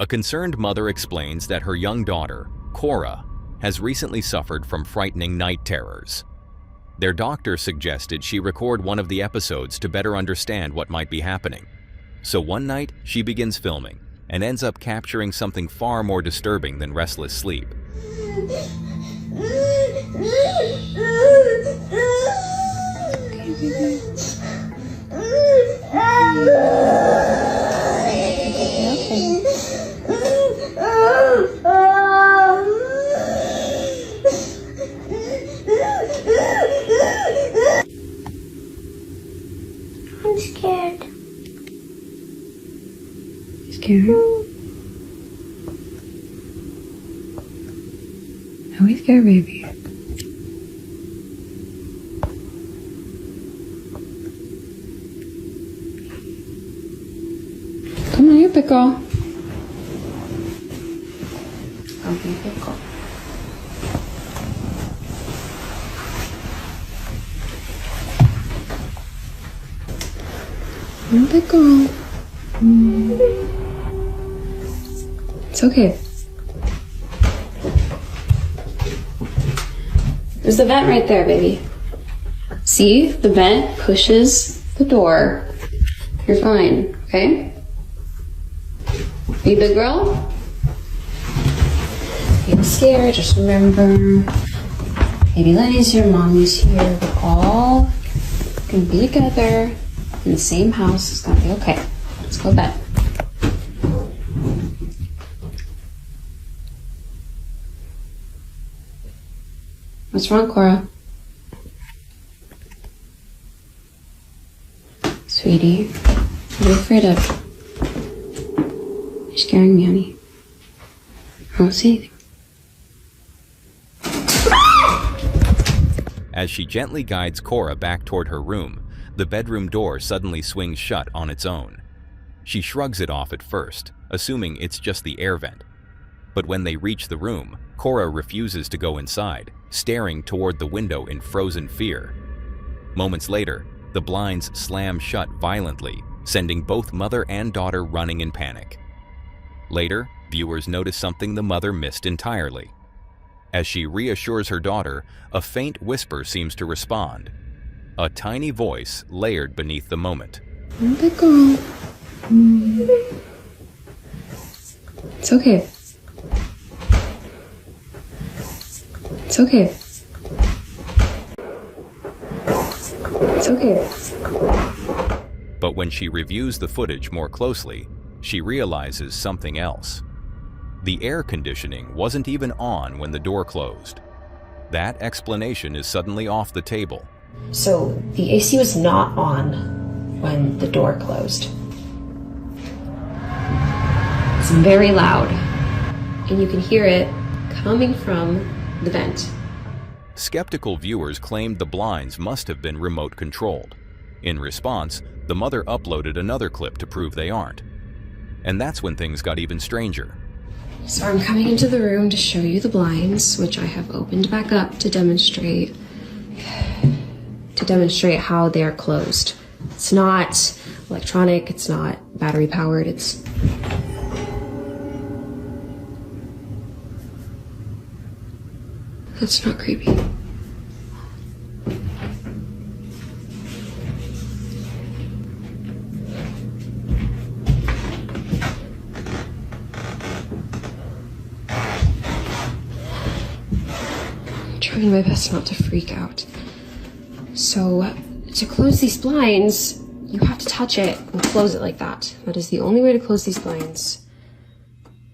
A concerned mother explains that her young daughter, Cora, has recently suffered from frightening night terrors. Their doctor suggested she record one of the episodes to better understand what might be happening. So one night, she begins filming and ends up capturing something far more disturbing than restless sleep. I'm scared. Scared? Are we scared, baby? Come on, you pickle. Okay, pickle. Come on, pickle. It's okay. There's the vent right there, baby. See? The vent pushes the door. You're fine, okay? You big girl? Be scared, just remember. Baby Lenny's here, mommy's here. We're all gonna be together in the same house. It's gonna be okay. Let's go to bed. What's wrong, Cora? Sweetie, what are you afraid of? You're scaring me, honey. I don't see anything. As she gently guides Cora back toward her room, the bedroom door suddenly swings shut on its own. She shrugs it off at first, assuming it's just the air vent. But when they reach the room, Cora refuses to go inside, staring toward the window in frozen fear. Moments later, the blinds slam shut violently, sending both mother and daughter running in panic. Later, viewers notice something the mother missed entirely. As she reassures her daughter, a faint whisper seems to respond. A tiny voice layered beneath the moment. Pickle. It's okay. It's okay. It's okay. But when she reviews the footage more closely, she realizes something else. The air conditioning wasn't even on when the door closed. That explanation is suddenly off the table. So the AC was not on when the door closed. It's very loud, and you can hear it coming from the vent. Skeptical viewers claimed the blinds must have been remote controlled. In response, the mother uploaded another clip to prove they aren't. And that's when things got even stranger. So I'm coming into the room to show you the blinds, which I have opened back up to demonstrate how they're closed. It's not electronic, it's not battery powered, That's not creepy. I'm trying my best not to freak out. So, to close these blinds, you have to touch it and close it like that. That is the only way to close these blinds.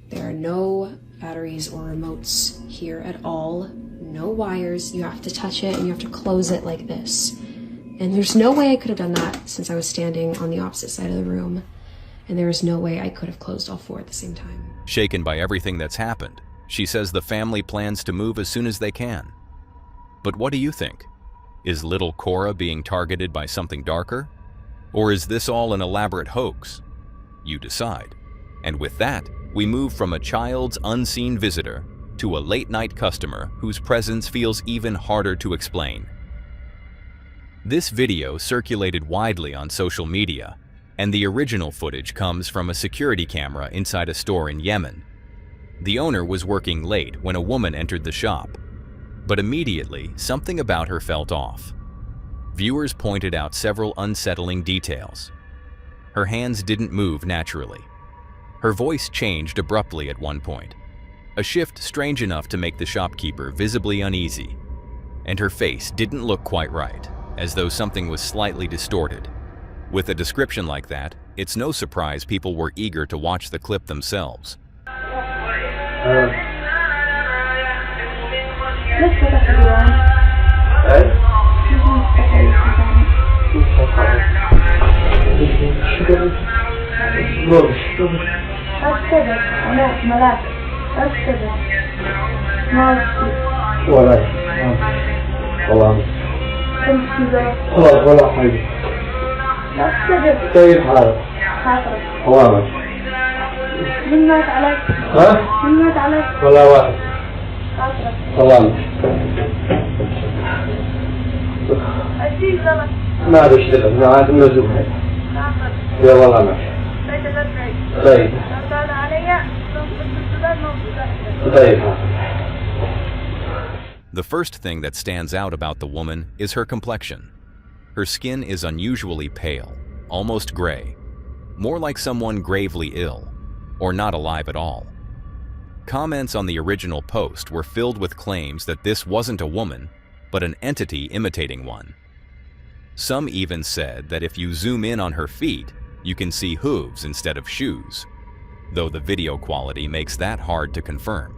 There are no batteries or remotes here at all. No wires. You have to touch it and you have to close it like this. And there's no way I could have done that since I was standing on the opposite side of the room. And there is no way I could have closed all four at the same time. Shaken by everything that's happened, she says the family plans to move as soon as they can. But what do you think? Is little Cora being targeted by something darker? Or is this all an elaborate hoax? You decide. And with that, we move from a child's unseen visitor to a late-night customer whose presence feels even harder to explain. This video circulated widely on social media, and the original footage comes from a security camera inside a store in Yemen. The owner was working late when a woman entered the shop, but immediately something about her felt off. Viewers pointed out several unsettling details. Her hands didn't move naturally. Her voice changed abruptly at one point, a shift strange enough to make the shopkeeper visibly uneasy. And her face didn't look quite right, as though something was slightly distorted. With a description like that, it's no surprise people were eager to watch the clip themselves. كيف حالك؟ حوامك من مات عليك؟ ها؟ من مات عليك؟ ولا واحد سلامك ما عاد اشتغل ما عاد منزل هاي يا والله ماشي طيب طيب. The first thing that stands out about the woman is her complexion. Her skin is unusually pale, almost gray, more like someone gravely ill, or not alive at all. Comments on the original post were filled with claims that this wasn't a woman, but an entity imitating one. Some even said that if you zoom in on her feet, you can see hooves instead of shoes, though the video quality makes that hard to confirm.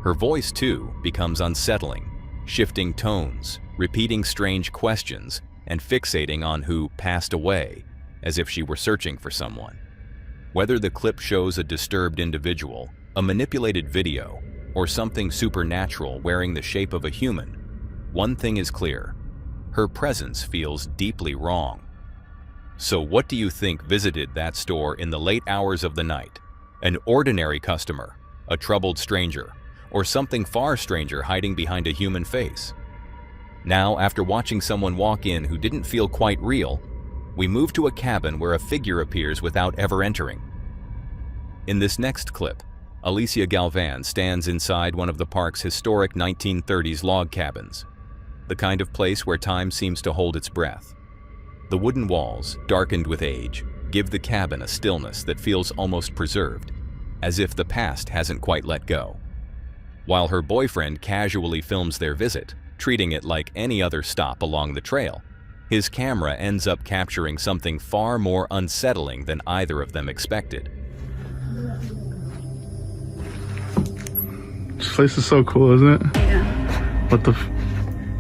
Her voice, too, becomes unsettling, shifting tones, repeating strange questions, and fixating on who passed away, as if she were searching for someone. Whether the clip shows a disturbed individual, a manipulated video, or something supernatural wearing the shape of a human, one thing is clear: her presence feels deeply wrong. So what do you think visited that store in the late hours of the night? An ordinary customer, a troubled stranger, or something far stranger hiding behind a human face? Now, after watching someone walk in who didn't feel quite real, we move to a cabin where a figure appears without ever entering. In this next clip, Alicia Galvan stands inside one of the park's historic 1930s log cabins, the kind of place where time seems to hold its breath. The wooden walls, darkened with age, give the cabin a stillness that feels almost preserved, as if the past hasn't quite let go. While her boyfriend casually films their visit, treating it like any other stop along the trail, his camera ends up capturing something far more unsettling than either of them expected. This place is so cool, isn't it? Yeah. What the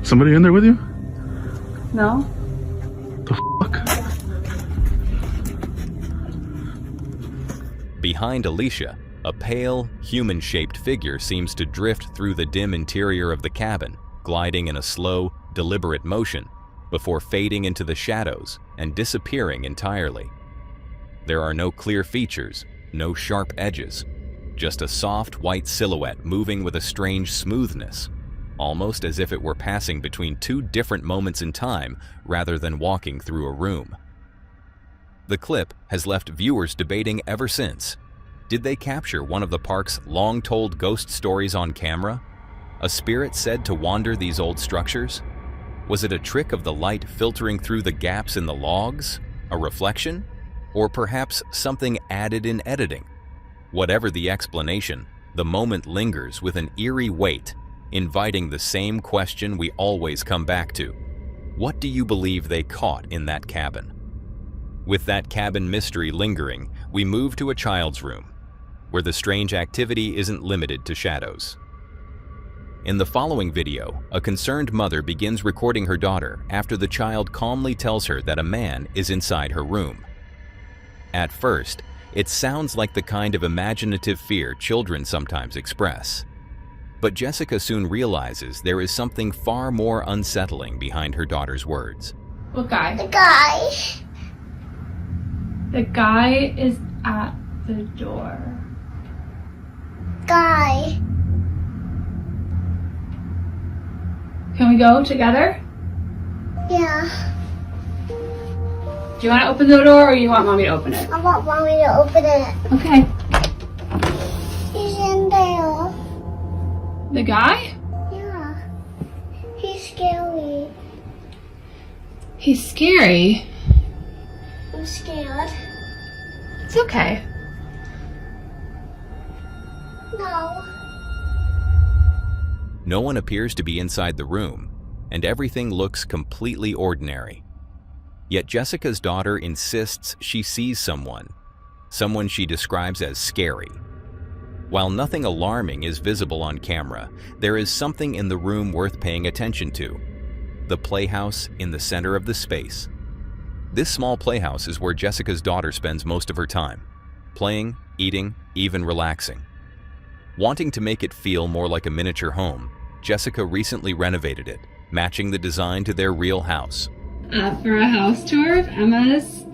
somebody in there with you? No. The fuck? Behind Alicia, a pale, human-shaped figure seems to drift through the dim interior of the cabin, gliding in a slow, deliberate motion, before fading into the shadows and disappearing entirely. There are no clear features, no sharp edges, just a soft white silhouette moving with a strange smoothness, almost as if it were passing between two different moments in time rather than walking through a room. The clip has left viewers debating ever since. Did they capture one of the park's long-told ghost stories on camera? A spirit said to wander these old structures? Was it a trick of the light filtering through the gaps in the logs? A reflection? Or perhaps something added in editing? Whatever the explanation, the moment lingers with an eerie weight, inviting the same question we always come back to. What do you believe they caught in that cabin? With that cabin mystery lingering, we move to a child's room, where the strange activity isn't limited to shadows. In the following video, a concerned mother begins recording her daughter after the child calmly tells her that a man is inside her room. At first, it sounds like the kind of imaginative fear children sometimes express. But Jessica soon realizes there is something far more unsettling behind her daughter's words. What guy? The guy. The guy is at the door. Guy. Can we go together? Yeah. Do you want to open the door or you want mommy to open it? I want mommy to open it. Okay. He's in there. The guy? Yeah. He's scary. He's scary. I'm scared. It's okay. No. No one appears to be inside the room, and everything looks completely ordinary. Yet Jessica's daughter insists she sees someone she describes as scary. While nothing alarming is visible on camera, there is something in the room worth paying attention to: the playhouse in the center of the space. This small playhouse is where Jessica's daughter spends most of her time, playing, eating, even relaxing. Wanting to make it feel more like a miniature home, Jessica recently renovated it, matching the design to their real house. For a house tour of Emma's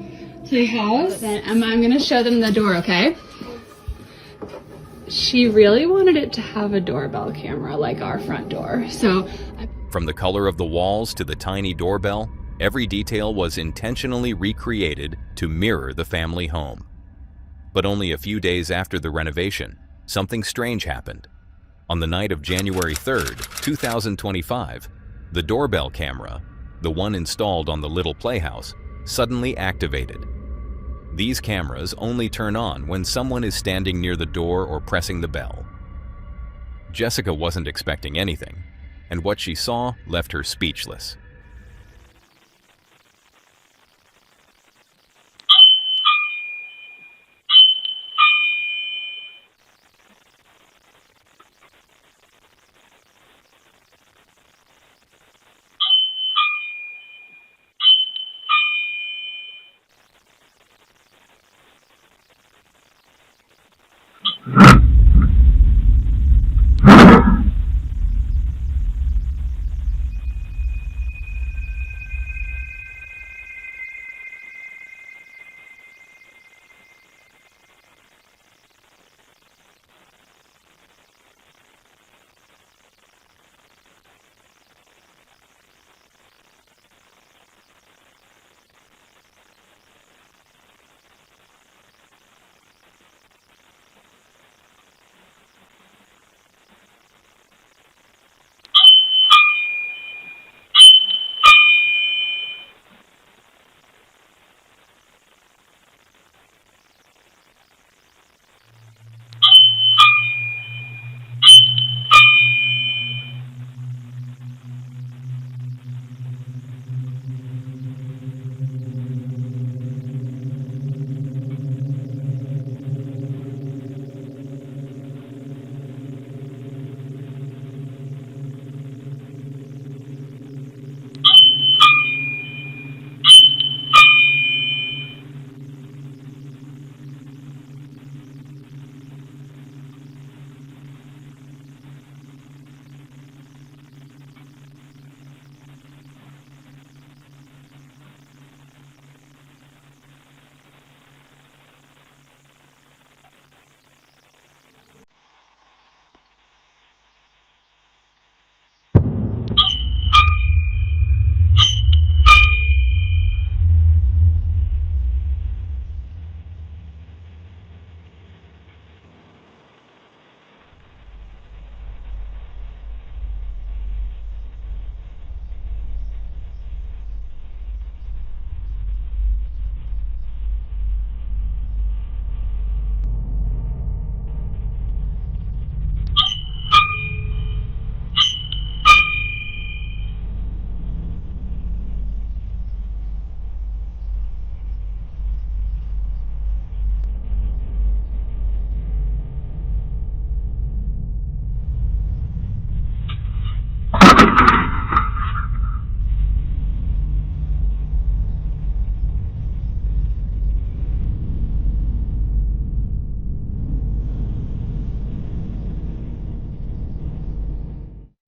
playhouse. Then Emma, I'm gonna show them the door, okay? She really wanted it to have a doorbell camera like our front door. So From the color of the walls to the tiny doorbell, every detail was intentionally recreated to mirror the family home. But only a few days after the renovation, something strange happened. On the night of January 3rd, 2025, the doorbell camera, the one installed on the little playhouse, suddenly activated. These cameras only turn on when someone is standing near the door or pressing the bell. Jessica wasn't expecting anything, and what she saw left her speechless.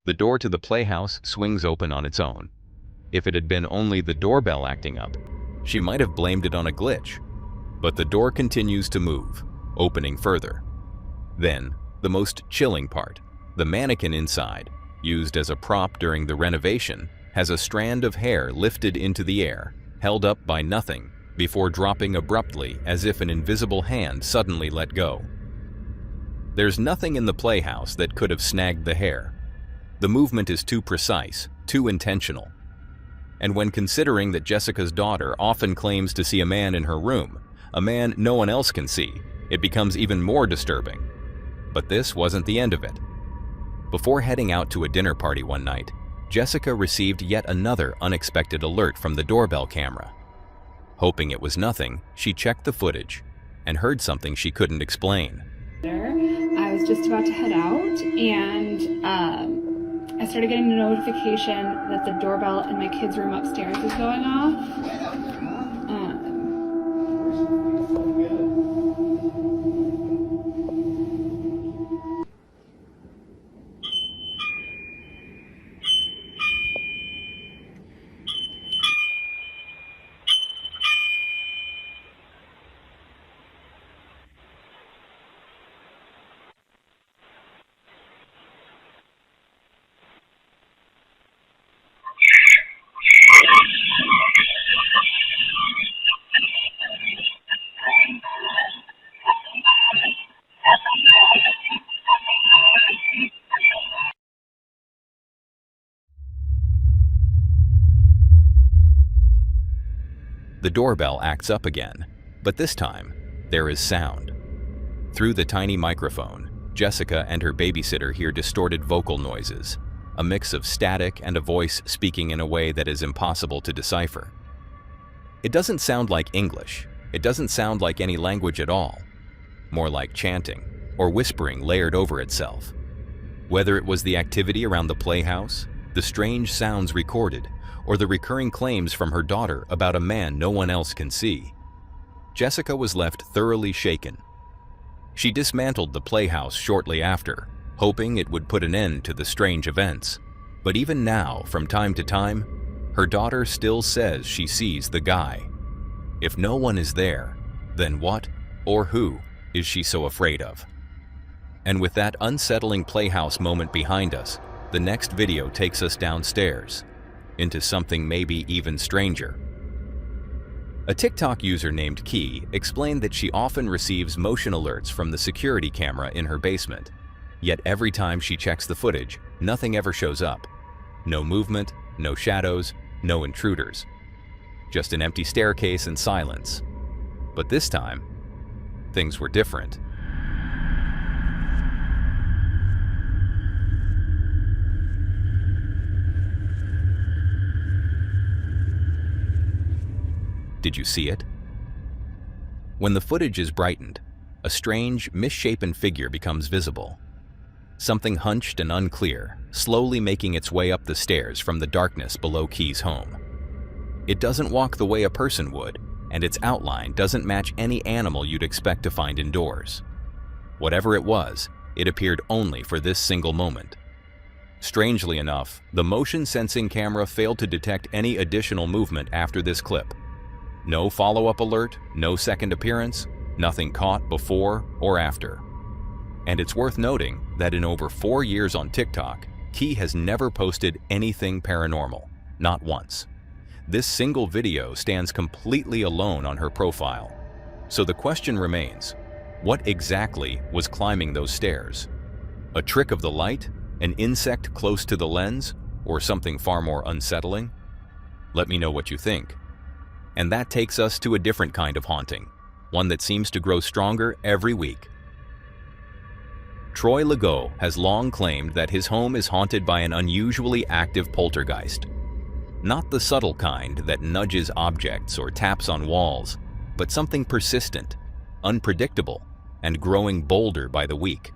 The door to the playhouse swings open on its own. If it had been only the doorbell acting up, she might have blamed it on a glitch. But the door continues to move, opening further. Then, the most chilling part, the mannequin inside, used as a prop during the renovation, has a strand of hair lifted into the air, held up by nothing, before dropping abruptly as if an invisible hand suddenly let go. There's nothing in the playhouse that could have snagged the hair. The movement is too precise, too intentional. And when considering that Jessica's daughter often claims to see a man in her room, a man no one else can see, it becomes even more disturbing. But this wasn't the end of it. Before heading out to a dinner party one night, Jessica received yet another unexpected alert from the doorbell camera. Hoping it was nothing, she checked the footage and heard something she couldn't explain. I was just about to head out, and I started getting a notification that the doorbell in my kids' room upstairs was going off. The doorbell acts up again, but this time, there is sound. Through the tiny microphone, Jessica and her babysitter hear distorted vocal noises, a mix of static and a voice speaking in a way that is impossible to decipher. It doesn't sound like English. It doesn't sound like any language at all. More like chanting or whispering layered over itself. Whether it was the activity around the playhouse, the strange sounds recorded, or the recurring claims from her daughter about a man no one else can see, Jessica was left thoroughly shaken. She dismantled the playhouse shortly after, hoping it would put an end to the strange events. But even now, from time to time, her daughter still says she sees the guy. If no one is there, then what or who is she so afraid of? And with that unsettling playhouse moment behind us, the next video takes us downstairs, into something maybe even stranger. A TikTok user named Key explained that she often receives motion alerts from the security camera in her basement. Yet every time she checks the footage, nothing ever shows up. No movement, no shadows, no intruders. Just an empty staircase and silence. But this time, things were different. Did you see it? When the footage is brightened, a strange, misshapen figure becomes visible. Something hunched and unclear, slowly making its way up the stairs from the darkness below Key's home. It doesn't walk the way a person would, and its outline doesn't match any animal you'd expect to find indoors. Whatever it was, it appeared only for this single moment. Strangely enough, the motion-sensing camera failed to detect any additional movement after this clip. No follow-up alert, no second appearance, nothing caught before or after. And it's worth noting that in over 4 years on TikTok, Key has never posted anything paranormal, not once. This single video stands completely alone on her profile. So the question remains, what exactly was climbing those stairs? A trick of the light? An insect close to the lens? Or something far more unsettling? Let me know what you think. And that takes us to a different kind of haunting, one that seems to grow stronger every week. Troy Legault has long claimed that his home is haunted by an unusually active poltergeist. Not the subtle kind that nudges objects or taps on walls, but something persistent, unpredictable, and growing bolder by the week.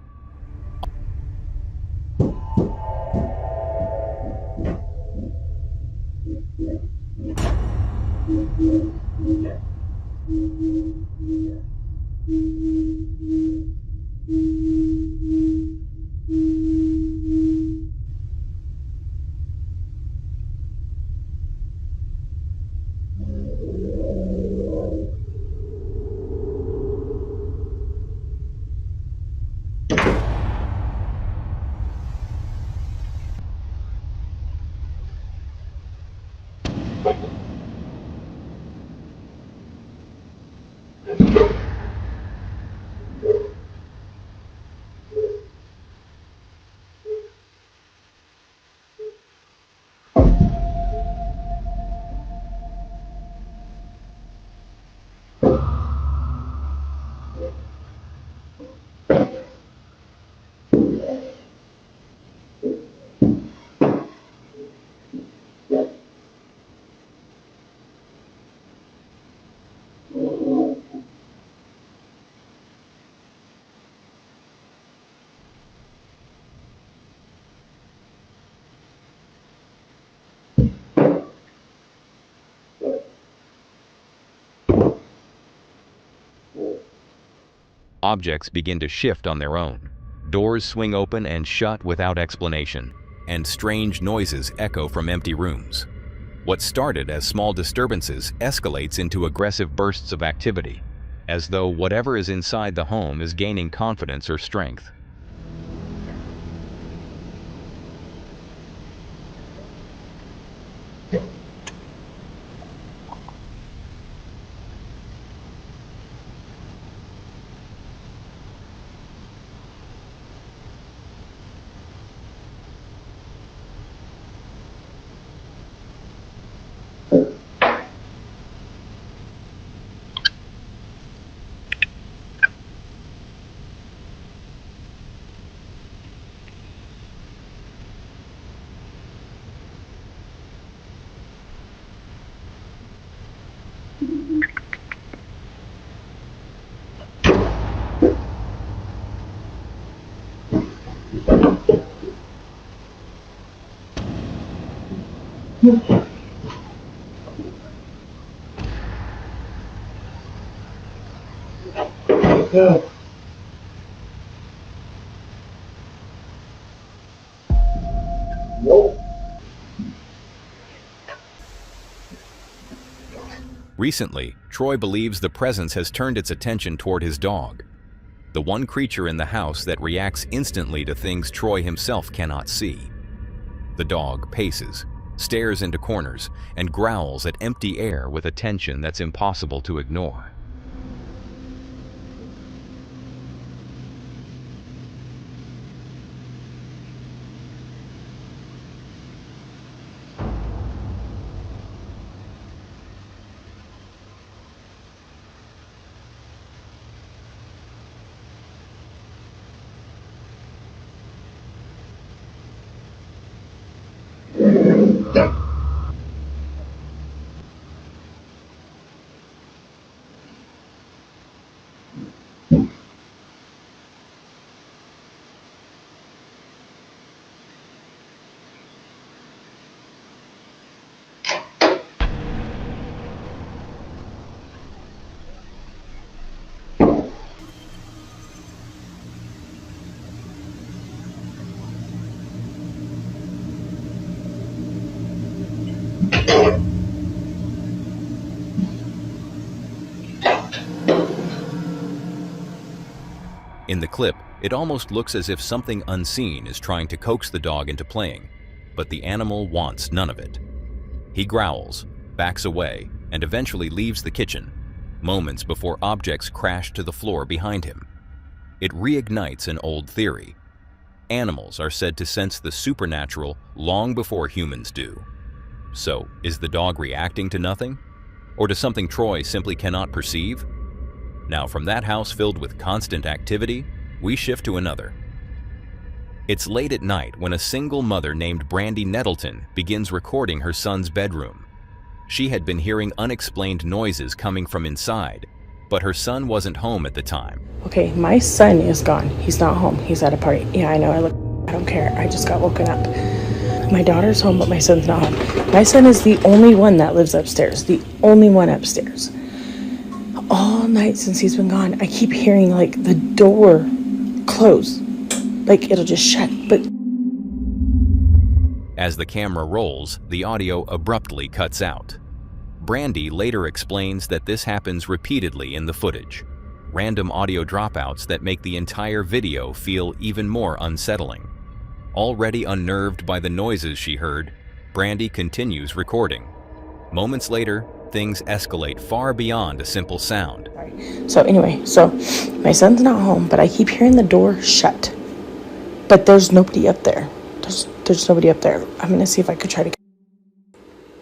Objects begin to shift on their own. Doors swing open and shut without explanation, and strange noises echo from empty rooms. What started as small disturbances escalates into aggressive bursts of activity, as though whatever is inside the home is gaining confidence or strength. Recently, Troy believes the presence has turned its attention toward his dog, the one creature in the house that reacts instantly to things Troy himself cannot see. The dog paces, stares into corners, and growls at empty air with a tension that's impossible to ignore. In the clip, it almost looks as if something unseen is trying to coax the dog into playing, but the animal wants none of it. He growls, backs away, and eventually leaves the kitchen, moments before objects crash to the floor behind him. It reignites an old theory. Animals are said to sense the supernatural long before humans do. So, is the dog reacting to nothing? Or to something Troy simply cannot perceive? Now, from that house filled with constant activity, we shift to another. It's late at night when a single mother named Brandy Nettleton begins recording her son's bedroom. She had been hearing unexplained noises coming from inside, but her son wasn't home at the time. Okay, my son is gone. He's not home. He's at a party. Yeah, I know. I don't care. I just got woken up. My daughter's home, but my son's not home. My son is the only one that lives upstairs. The only one upstairs. All night since he's been gone, I keep hearing like the door close. Like it'll just shut, but... As the camera rolls, the audio abruptly cuts out. Brandy later explains that this happens repeatedly in the footage. Random audio dropouts that make the entire video feel even more unsettling. Already unnerved by the noises she heard, Brandy continues recording. Moments later, things escalate far beyond a simple sound. So anyway, my son's not home, but I keep hearing the door shut. But there's nobody up there. There's nobody up there. I'm gonna see if I could try to...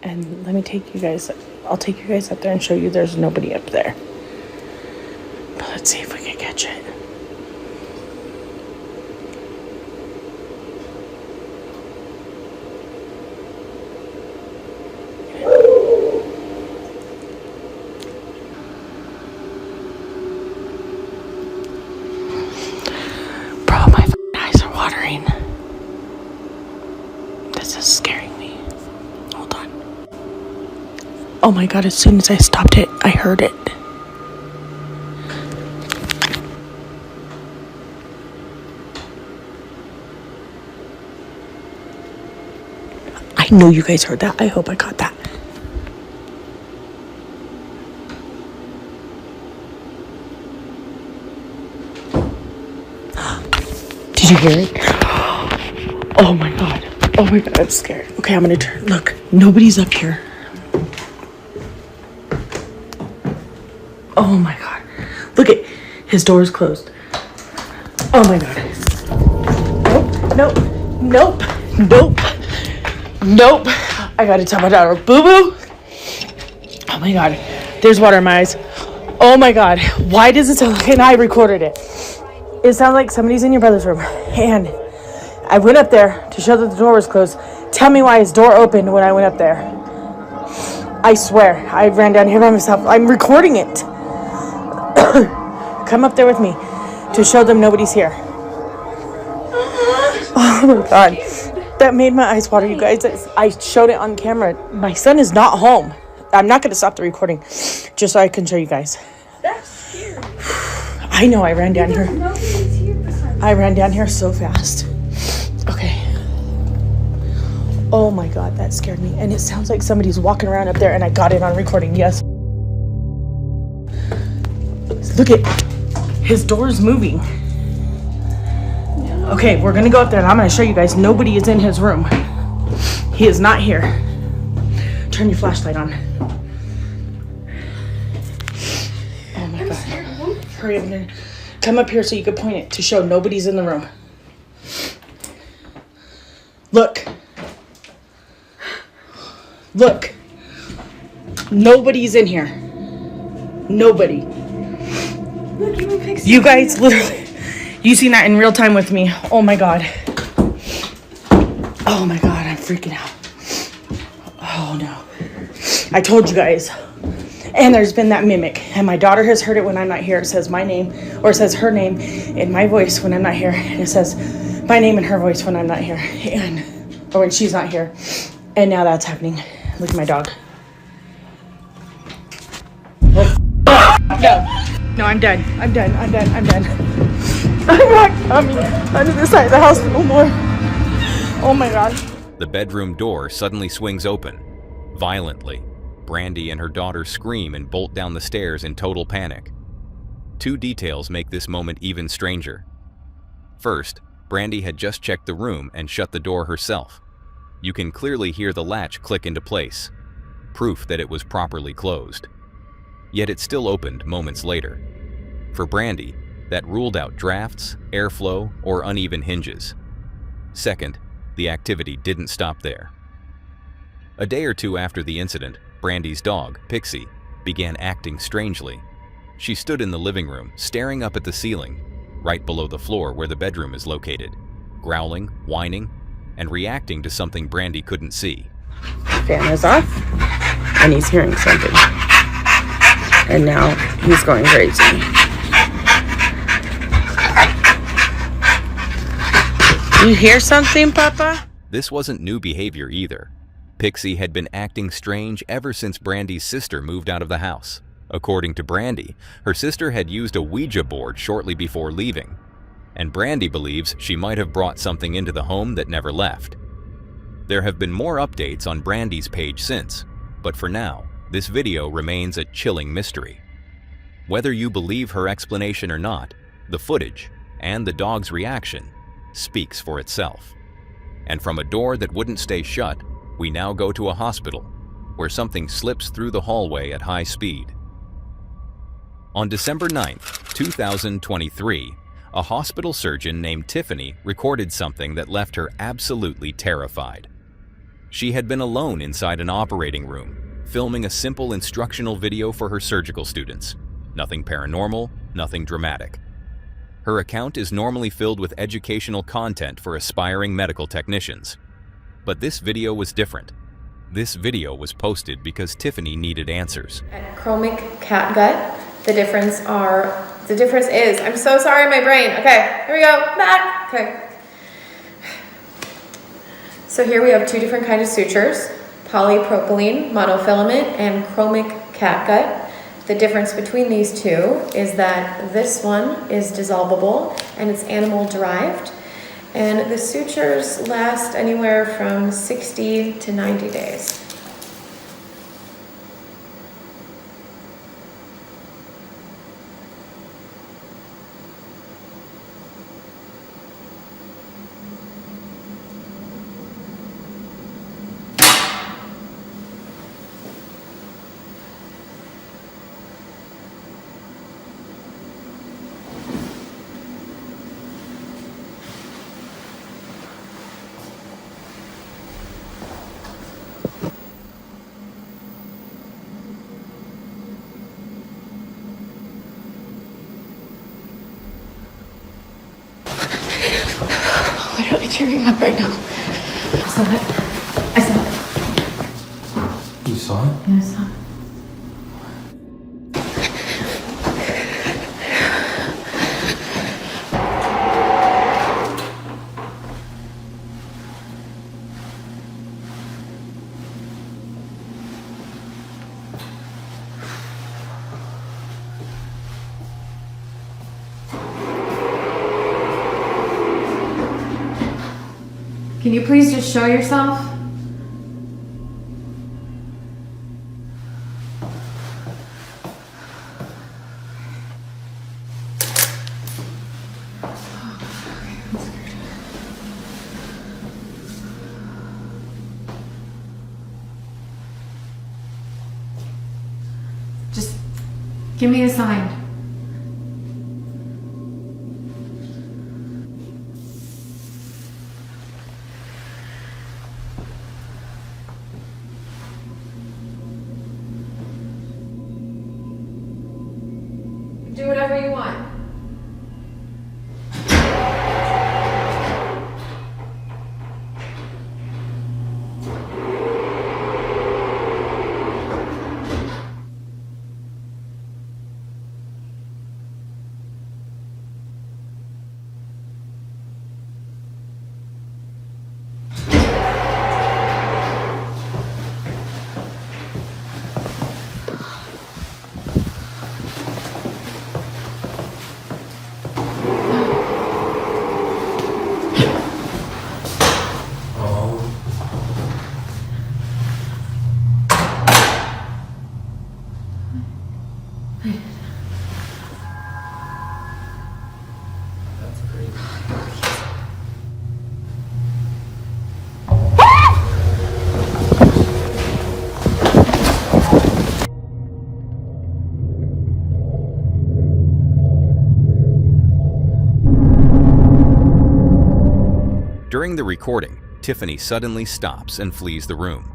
And let me take you guys... I'll take you guys up there and show you there's nobody up there. But let's see if we can catch it. Oh my god, as soon as I stopped it, I heard it. I know you guys heard that. I hope I caught that. Did you hear it? Oh my god. Oh my god, I'm scared. Okay, I'm gonna turn. Look, nobody's up here. Oh my god. Look at his door is closed. Oh my god. Nope. Nope. Nope. Nope. Nope. I gotta tell my daughter, boo-boo. Oh my god. There's water in my eyes. Oh my god. Why does it sound like, and I recorded it. It sounds like somebody's in your brother's room. And I went up there to show that the door was closed. Tell me why his door opened when I went up there. I swear. I ran down here by myself. I'm recording it. Come up there with me to show them nobody's here. Oh my god. That made my eyes water, you guys. I showed it on camera. My son is not home. I'm not going to stop the recording just so I can show you guys. That's scary. I know, I ran down here. I ran down here so fast. Okay. Oh my god, that scared me. And it sounds like somebody's walking around up there, and I got it on recording, yes. Look at, his door is moving. Okay, we're gonna go up there and I'm gonna show you guys nobody is in his room. He is not here. Turn your flashlight on. Oh my god. Hurry up and come up here so you can point it to show nobody's in the room. Look. Look. Nobody's in here. Nobody. You guys literally, you seen that in real time with me. Oh my god. Oh my god, I'm freaking out. Oh no. I told you guys. And there's been that mimic. And my daughter has heard it when I'm not here. It says my name, or it says her name in my voice when I'm not here. And it says my name in her voice when I'm not here. Or when she's not here. And now that's happening. Look at my dog. Oh, no. No, I'm done. I'm done. I'm done. I'm done. I'm not coming under the side of the house no more. Oh my god. The bedroom door suddenly swings open. Violently, Brandy and her daughter scream and bolt down the stairs in total panic. Two details make this moment even stranger. First, Brandy had just checked the room and shut the door herself. You can clearly hear the latch click into place, proof that it was properly closed. Yet it still opened moments later. For Brandy, that ruled out drafts, airflow, or uneven hinges. Second, the activity didn't stop there. A day or two after the incident, Brandy's dog, Pixie, began acting strangely. She stood in the living room, staring up at the ceiling, right below the floor where the bedroom is located, growling, whining, and reacting to something Brandy couldn't see. Fan is off, and he's hearing something. And now he's going crazy. You hear something, Papa? This wasn't new behavior either. Pixie had been acting strange ever since Brandy's sister moved out of the house. According to Brandy, her sister had used a Ouija board shortly before leaving, and Brandy believes she might have brought something into the home that never left. There have been more updates on Brandy's page since, but for now, this video remains a chilling mystery. Whether you believe her explanation or not, the footage and the dog's reaction speaks for itself. And from a door that wouldn't stay shut, we now go to a hospital where something slips through the hallway at high speed. On December 9th, 2023, a hospital surgeon named Tiffany recorded something that left her absolutely terrified. She had been alone inside an operating room, filming a simple instructional video for her surgical students. Nothing paranormal, nothing dramatic. Her account is normally filled with educational content for aspiring medical technicians. But this video was different. This video was posted because Tiffany needed answers. Chromic catgut. The difference is, I'm so sorry, my brain. Okay, here we go, back. Okay. So here we have two different kinds of sutures, polypropylene, monofilament, and chromic catgut. The difference between these two is that this one is dissolvable and it's animal derived, And the sutures last anywhere from 60 to 90 days. Literally tearing up right now. I saw it. I saw it. You saw it? Yeah, I saw it. Can you please just show yourself? Just give me a sign. Do whatever you want. During the recording, Tiffany suddenly stops and flees the room.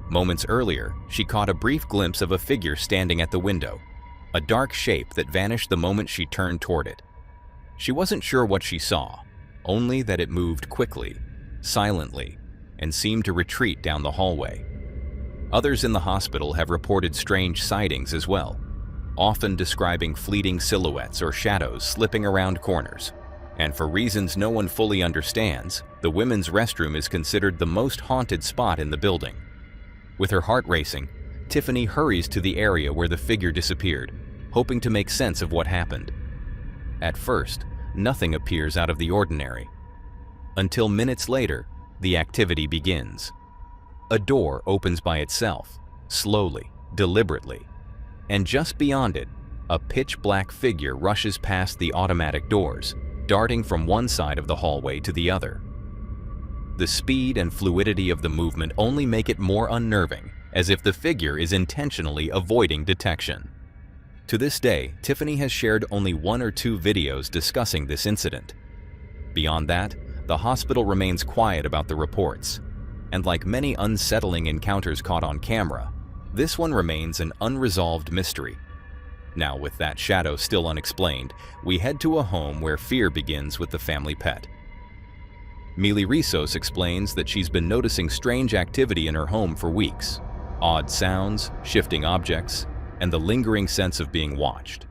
Moments earlier, she caught a brief glimpse of a figure standing at the window, a dark shape that vanished the moment she turned toward it. She wasn't sure what she saw, only that it moved quickly, silently, and seemed to retreat down the hallway. Others in the hospital have reported strange sightings as well, often describing fleeting silhouettes or shadows slipping around corners. And for reasons no one fully understands, the women's restroom is considered the most haunted spot in the building. With her heart racing, Tiffany hurries to the area where the figure disappeared, hoping to make sense of what happened. At first, nothing appears out of the ordinary. Until minutes later, the activity begins. A door opens by itself, slowly, deliberately, and just beyond it, a pitch-black figure rushes past the automatic doors, darting from one side of the hallway to the other. The speed and fluidity of the movement only make it more unnerving, as if the figure is intentionally avoiding detection. To this day, Tiffany has shared only 1 or 2 videos discussing this incident. Beyond that, the hospital remains quiet about the reports, and like many unsettling encounters caught on camera, this one remains an unresolved mystery. Now, with that shadow still unexplained, we head to a home where fear begins with the family pet. Mili Rissos explains that she's been noticing strange activity in her home for weeks. Odd sounds, shifting objects, and the lingering sense of being watched.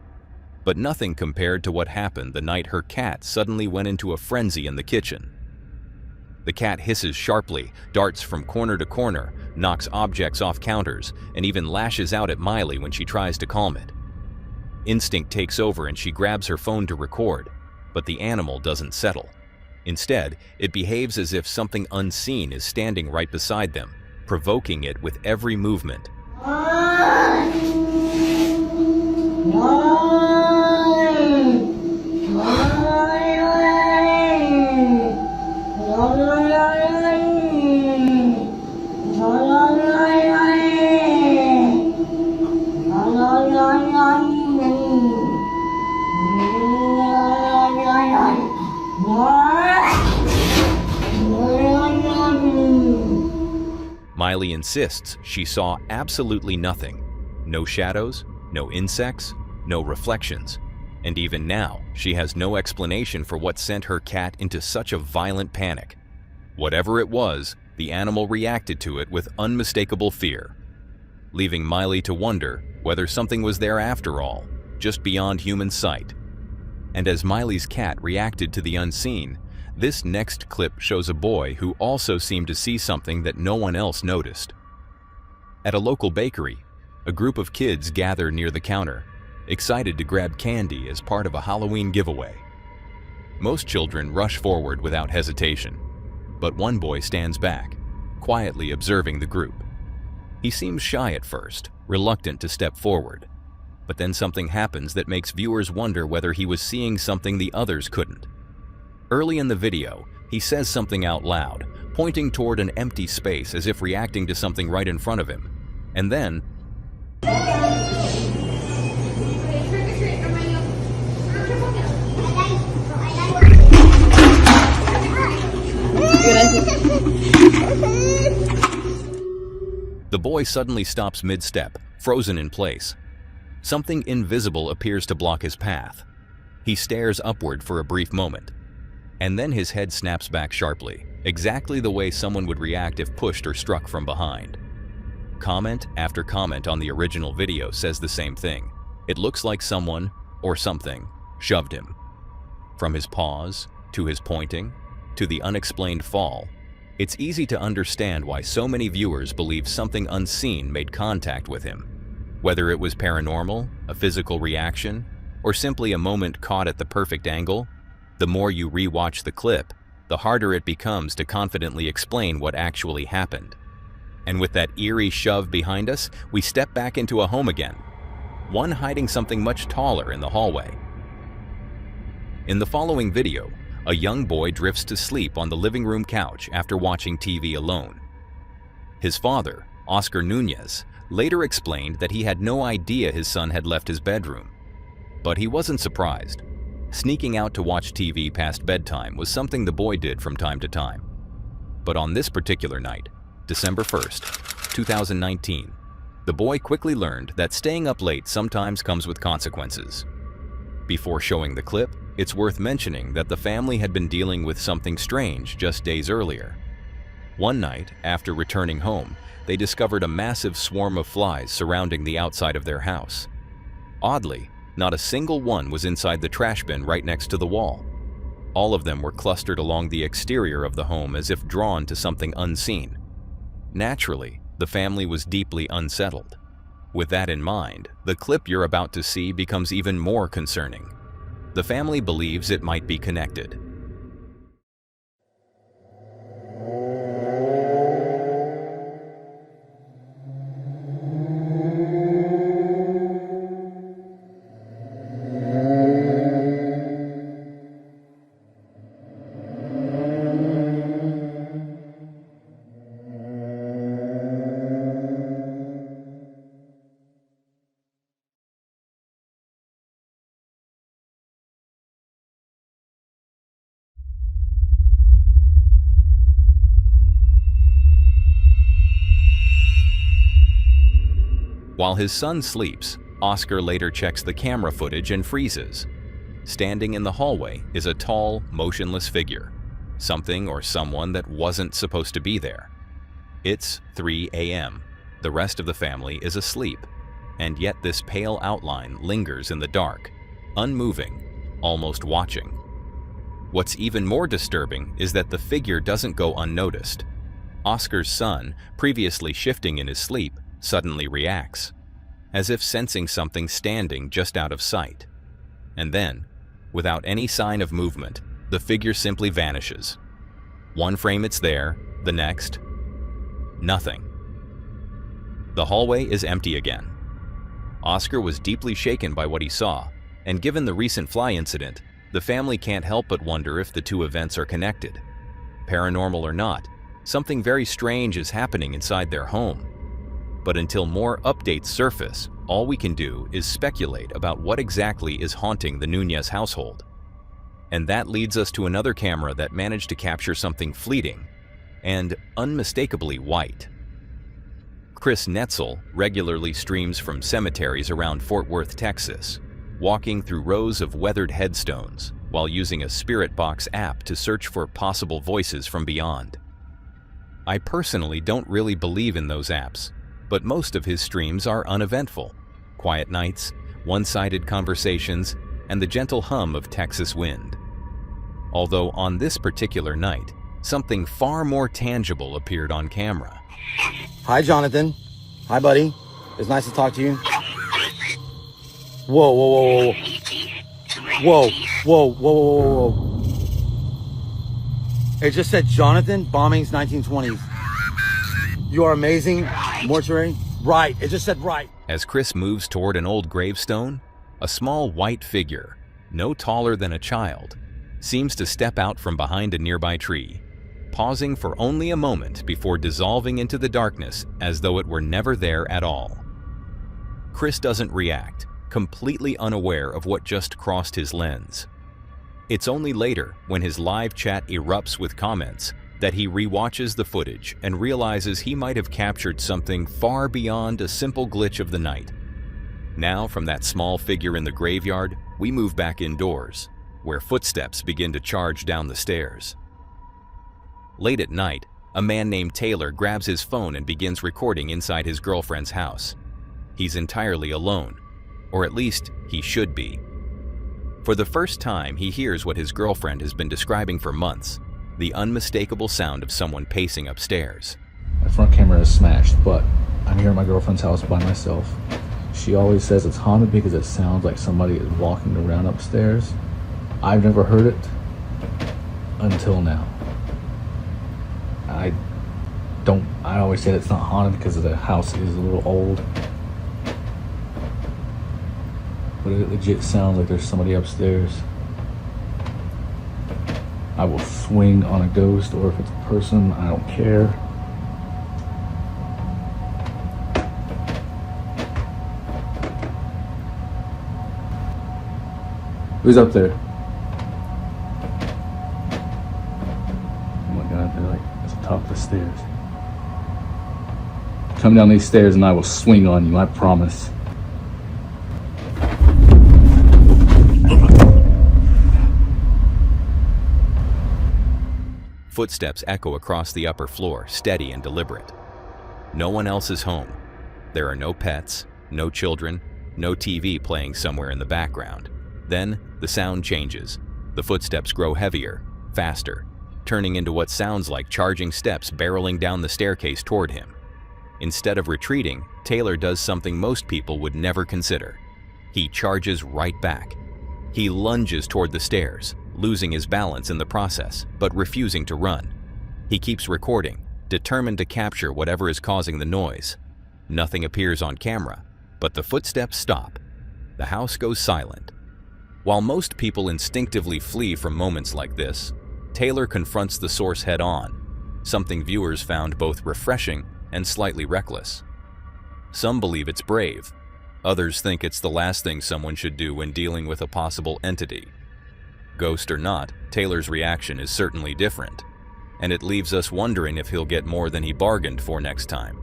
But nothing compared to what happened the night her cat suddenly went into a frenzy in the kitchen. The cat hisses sharply, darts from corner to corner, knocks objects off counters, and even lashes out at Miley when she tries to calm it. Instinct takes over and she grabs her phone to record, but the animal doesn't settle. Instead, it behaves as if something unseen is standing right beside them, provoking it with every movement. Miley insists she saw absolutely nothing. No shadows, no insects, no reflections. And even now, she has no explanation for what sent her cat into such a violent panic. Whatever it was, the animal reacted to it with unmistakable fear, leaving Miley to wonder whether something was there after all, just beyond human sight. And as Miley's cat reacted to the unseen, this next clip shows a boy who also seemed to see something that no one else noticed. At a local bakery, a group of kids gather near the counter, excited to grab candy as part of a Halloween giveaway. Most children rush forward without hesitation, but one boy stands back, quietly observing the group. He seems shy at first, reluctant to step forward, but then something happens that makes viewers wonder whether he was seeing something the others couldn't. Early in the video, he says something out loud, pointing toward an empty space as if reacting to something right in front of him. And then, the boy suddenly stops mid-step, frozen in place. Something invisible appears to block his path. He stares upward for a brief moment, and then his head snaps back sharply, exactly the way someone would react if pushed or struck from behind. Comment after comment on the original video says the same thing. It looks like someone, or something, shoved him. From his pause, to his pointing, to the unexplained fall, it's easy to understand why so many viewers believe something unseen made contact with him. Whether it was paranormal, a physical reaction, or simply a moment caught at the perfect angle, the more you rewatch the clip, the harder it becomes to confidently explain what actually happened. And with that eerie shove behind us, we step back into a home again, one hiding something much taller in the hallway. In the following video, a young boy drifts to sleep on the living room couch after watching TV alone. His father, Oscar Nunez, later explained that he had no idea his son had left his bedroom. But he wasn't surprised. Sneaking out to watch TV past bedtime was something the boy did from time to time. But on this particular night, December 1st, 2019, the boy quickly learned that staying up late sometimes comes with consequences. Before showing the clip, it's worth mentioning that the family had been dealing with something strange just days earlier. One night, after returning home, they discovered a massive swarm of flies surrounding the outside of their house. Oddly, not a single one was inside the trash bin right next to the wall. All of them were clustered along the exterior of the home as if drawn to something unseen. Naturally, the family was deeply unsettled. With that in mind, the clip you're about to see becomes even more concerning. The family believes it might be connected. While his son sleeps, Oscar later checks the camera footage and freezes. Standing in the hallway is a tall, motionless figure, something or someone that wasn't supposed to be there. It's 3 a.m. The rest of the family is asleep, and yet this pale outline lingers in the dark, unmoving, almost watching. What's even more disturbing is that the figure doesn't go unnoticed. Oscar's son, previously shifting in his sleep, suddenly reacts, as if sensing something standing just out of sight. And then, without any sign of movement, the figure simply vanishes. One frame it's there, the next, nothing. The hallway is empty again. Oscar was deeply shaken by what he saw, and given the recent fly incident, the family can't help but wonder if the two events are connected. Paranormal or not, something very strange is happening inside their home. But until more updates surface, all we can do is speculate about what exactly is haunting the Nunez household. And that leads us to another camera that managed to capture something fleeting and unmistakably white. Chris Netzel regularly streams from cemeteries around Fort Worth, Texas, walking through rows of weathered headstones while using a Spirit Box app to search for possible voices from beyond. I personally don't really believe in those apps, but most of his streams are uneventful. Quiet nights, one-sided conversations, and the gentle hum of Texas wind. Although on this particular night, something far more tangible appeared on camera. Hi, Jonathan. Hi, buddy. It's nice to talk to you. Whoa, whoa, whoa, whoa. Whoa, whoa, whoa, whoa, whoa. It just said Jonathan, bombings 1920s. You are amazing. Mortuary. Right. It just said right. As Chris moves toward an old gravestone, a small white figure, no taller than a child, seems to step out from behind a nearby tree, pausing for only a moment before dissolving into the darkness as though it were never there at all. Chris doesn't react, completely unaware of what just crossed his lens. It's only later, when his live chat erupts with comments, that he rewatches the footage and realizes he might have captured something far beyond a simple glitch of the night. Now, from that small figure in the graveyard, we move back indoors, where footsteps begin to charge down the stairs. Late at night, a man named Taylor grabs his phone and begins recording inside his girlfriend's house. He's entirely alone, or at least he should be. For the first time, he hears what his girlfriend has been describing for months, the unmistakable sound of someone pacing upstairs. My front camera is smashed, but I'm here at my girlfriend's house by myself. She always says it's haunted because it sounds like somebody is walking around upstairs. I've never heard it until now. I always say it's not haunted because the house is a little old. But it legit sounds like there's somebody upstairs. I will swing on a ghost, or if it's a person, I don't care. Who's up there? Oh my God, they're like at the top of the stairs. Come down these stairs and I will swing on you, I promise. Footsteps echo across the upper floor, steady and deliberate. No one else is home. There are no pets, no children, no TV playing somewhere in the background. Then, the sound changes. The footsteps grow heavier, faster, turning into what sounds like charging steps barreling down the staircase toward him. Instead of retreating, Taylor does something most people would never consider. He charges right back. He lunges toward the stairs, losing his balance in the process, but refusing to run. He keeps recording, determined to capture whatever is causing the noise. Nothing appears on camera, but the footsteps stop. The house goes silent. While most people instinctively flee from moments like this, Taylor confronts the source head-on, something viewers found both refreshing and slightly reckless. Some believe it's brave. Others think it's the last thing someone should do when dealing with a possible entity. Ghost or not, Taylor's reaction is certainly different, and it leaves us wondering if he'll get more than he bargained for next time.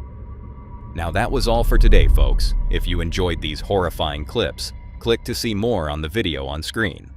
Now that was all for today, folks. If you enjoyed these horrifying clips, click to see more on the video on screen.